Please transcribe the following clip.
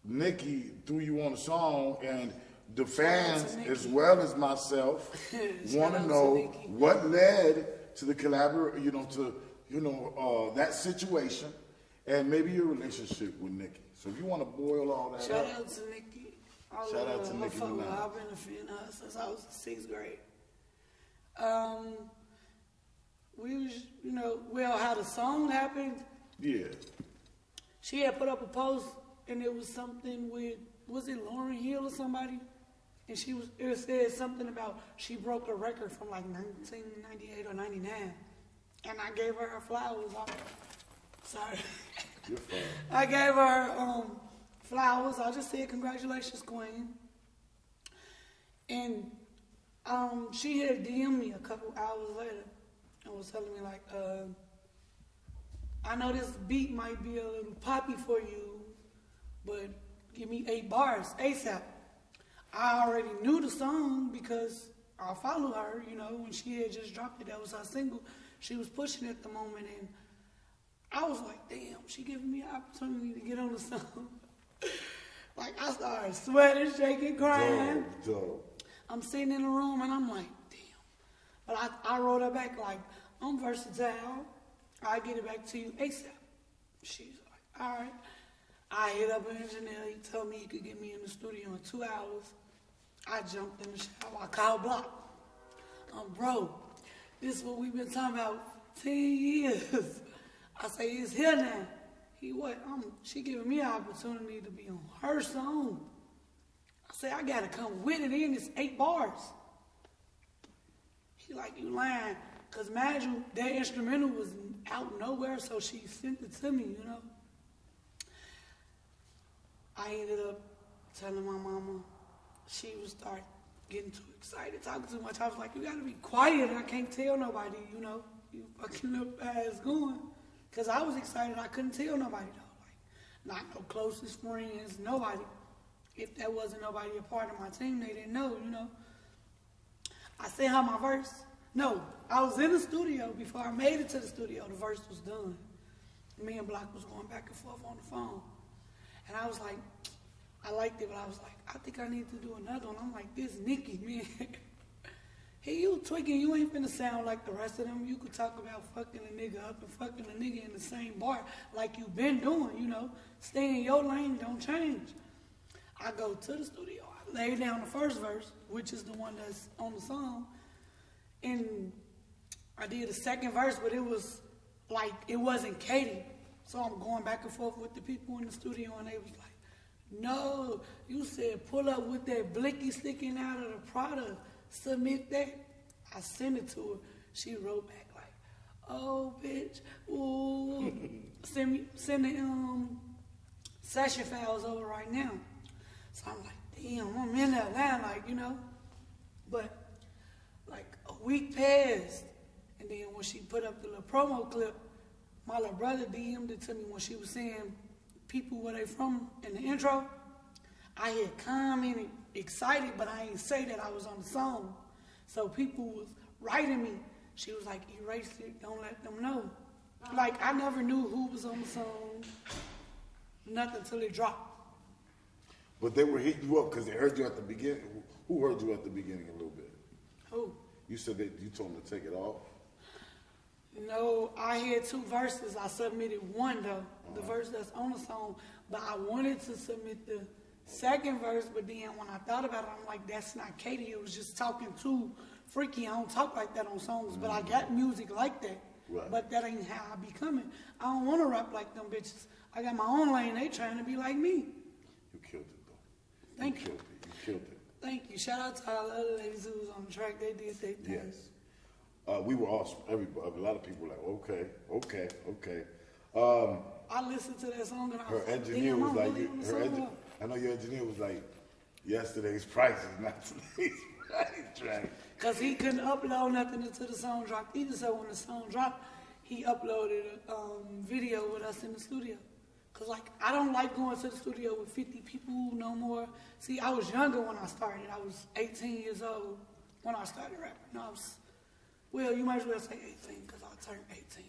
Nikki threw you on the song, and the fans, as well as myself, want to know what led to the that situation, and maybe your relationship with Nikki. So if you want to boil all that Shout out to Nikki. Shout out to Nikki Minaj. I've been a fan of her since I was in 6th grade. We was, how the song happened. Yeah. She had put up a post, and it was something with, was it Lauryn Hill or somebody? And it said something about she broke a record from like 1998 or 99. And I gave her flowers. Sorry. You're fine. I gave her flowers. I just said, congratulations, Queen. And she had DM'd me a couple hours later and was telling me, like, I know this beat might be a little poppy for you, but give me 8 bars ASAP. I already knew the song because I followed her, when she had just dropped it. That was her single. She was pushing at the moment, and I was like, damn, she giving me an opportunity to get on the song. Like, I started sweating, shaking, crying. Dope. I'm sitting in the room, and I'm like, damn. But I wrote her back like, I'm versatile. I'll get it back to you ASAP. She's like, all right. I hit up an engineer. He told me he could get me in the studio in 2 hours. I jumped in the shower. I called Block. Bro, this is what we've been talking about 10 years. I say, it's here now. He what? She giving me an opportunity to be on her song. I say, I gotta come with it in. It's 8 bars. He like, you lying. Cause imagine that instrumental was out nowhere, so she sent it to me, I ended up telling my mama. She would start getting too excited, talking too much. I was like, you gotta be quiet. I can't tell nobody, you fucking up ass going. Cause I was excited. I couldn't tell nobody though. Like, not no closest friends, nobody. If that wasn't nobody a part of my team, they didn't know, I sent her my verse. No, I was in the studio before I made it to the studio. The verse was done. Me and Block was going back and forth on the phone. And I was like, I liked it, but I was like, I think I need to do another one. I'm like, this Nikki, man. Hey, you tweaking, you ain't finna sound like the rest of them. You could talk about fucking a nigga up and fucking a nigga in the same bar like you been doing, Stay in your lane, don't change. I go to the studio. I lay down the first verse, which is the one that's on the song. And I did the second verse, but it was like, it wasn't Katie. So I'm going back and forth with the people in the studio, and they was like, no, you said pull up with that blicky sticking out of the product. Submit that. I sent it to her. She wrote back like, oh, bitch, ooh. send the session files over right now. So I'm like, damn, I'm in there now, But like a week passed, and then when she put up the little promo clip, my little brother DM'd it to me when she was saying people where they from in the intro. I had commented excited, but I ain't say that I was on the song. So people was writing me. She was like, erase it, don't let them know. Like, I never knew who was on the song, nothing till it dropped. But they were hitting you up because they heard you at the beginning. Who heard you at the beginning a little bit? Who? You said that you told them to take it off? No, I had 2 verses. I submitted one, though, the verse that's on the song. But I wanted to submit the second verse, but then when I thought about it, I'm like, that's not Katie. It was just talking too freaky. I don't talk like that on songs, but I got music like that. Right. But that ain't how I be coming. I don't want to rap like them bitches. I got my own lane. They trying to be like me. You killed it, though. Thank you. You killed it. Thank you. Shout out to all the other ladies who was on the track. They did their thing. Yes. We were awesome. Everybody, a lot of people were like, okay. I listened to that song and I was Her engineer was like, I know your engineer was like, yesterday's price is not today's price, right? Because he couldn't upload nothing until the song dropped either. So when the song dropped, he uploaded a video with us in the studio. Because, like, I don't like going to the studio with 50 people no more. See, I was younger when I started. I was 18 years old when I started rapping. No, well, you might as well say 18 because I turned 18